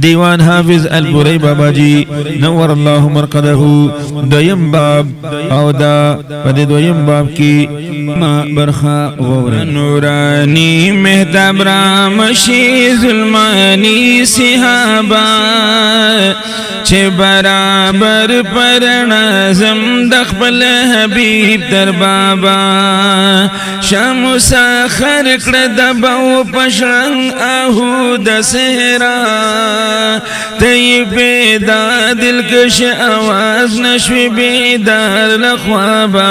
دیوان حافظ البوری بابا جی نور الله مرقده دویم باب او دا پد دویم باب کی ما برخا غور نورانی مهتاب رامشی ظلمانی صحابہ چه برابر پر نازم دخبل حبیب در بابا شام ساخر کرد باو پشرنگ آهو د سهرا تی بیدار دلکش آواز نشوی بیدار لخوابا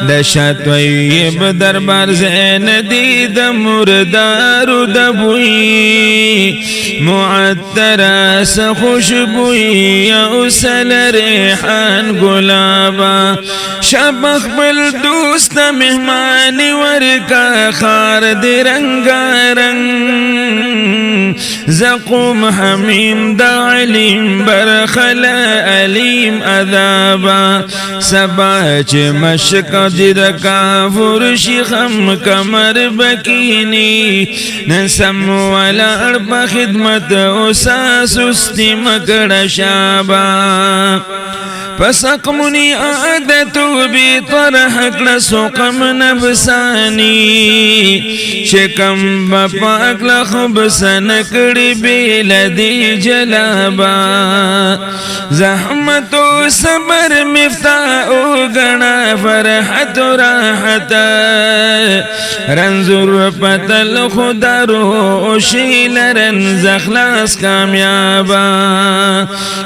دشا طیب دربار زین دید مردار دبوی معطر اس خوشبوی اوسل ریحان گلابا شبخ بل دوست مهمانی ورکا خار دی رنگارنگ زقوم حمیم دا علیم برخل علیم عذابا سبا چه مشکا جدکا فرشی خم کمر بکینی نسم والار بخدمت اوسا سستی مکڑ شابا فسقمني عادتو بي طرحك لسقم نفساني شكم بپاک لخبس نکڑی بیلدی جلابا زحمتو صبر مفتاحو گنا فرحت راحت رنزور پتل خدارو شیل رنز اخلاص کامیابا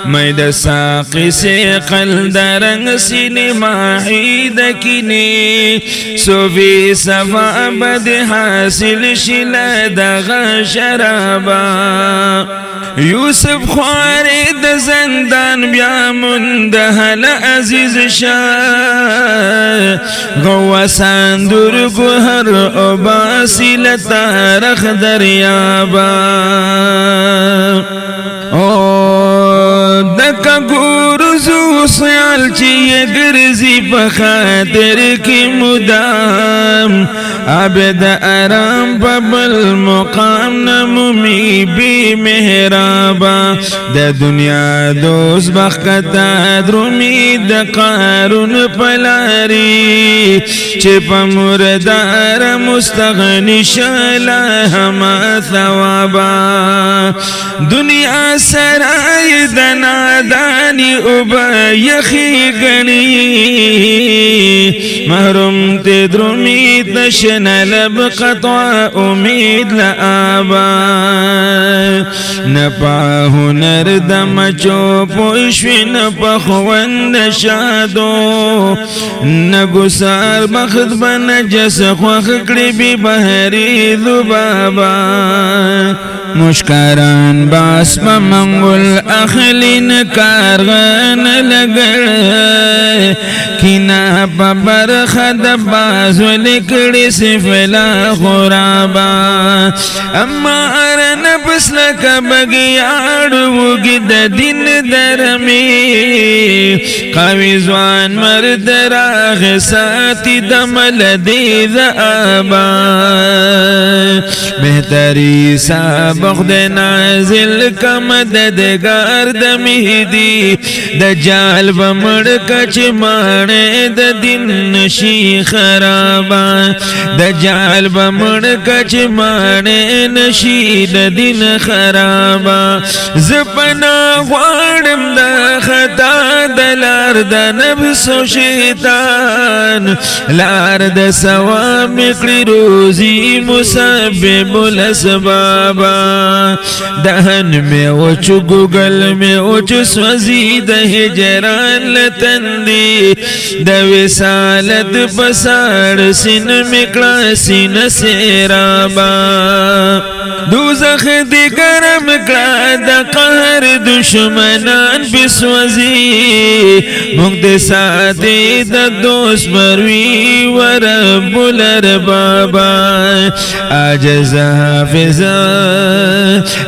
مید ساقی سے قل درنگ سینی ماہی دکینی صوفی صفا بد حاصل شل دغا شرابا یوسف خوارد زندان بیا مندهل عزیز شاه غواسان در گوهر عباسی لتارخ دریابا دکا گورزو سیال چی گرزی بخاطر کی مدام عبد ارام ببل مقام نمومی بی محرابا دا دنیا دوست بخکتا درومی دا قارون پلاری چی پا مردار مستغنی شالا ہما ثوابا دنیا سرائی دنادانی اوبا یخی گنی محروم تدرومی تشن لب قطع امید لآبا نپا هنر دم چوپوشوی نپا خوند شادو نگسار بخد بنجس خوخکڑی بی بحری ذبابا مشکران باس پا منگل اخلین کارغن لگر کینا پا برخد باز ولکڑی سفلا خورابا اما ارن پس لکا بگیاڑو گد دین درمی قوی زوان مرد راغ ساتی دمل دید آبا بہتری سابق د نازل کا مددگار د مهدی دجال بمڑ کچ مانے د دن نشی خرابا دجال بمڑ کچ مانے نشی د دن خرابا زپنا غوارم دا خطا دلار د نفس و شیطان لار د سوام مقری روزی مسبب الاسبابا دهن میں وچو گوگل میں وچو سوزی د ہجران لتندی د وسالت پساڑ سن مکڑا سن سیرابا دوزخ دی گرم کڑا د قہر دشمنان بسوزی مقد سادی د دوست مروی ورب الاربابا عجز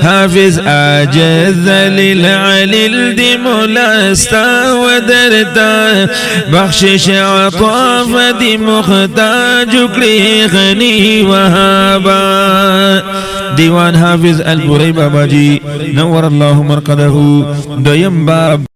حافظ عجز للعلیل دی مولاستا ودرتا بخشش عطاف دی مختاج کری غنی وحابا ديوان حافظ البوري بابا جي نور الله مرقده. دویم باب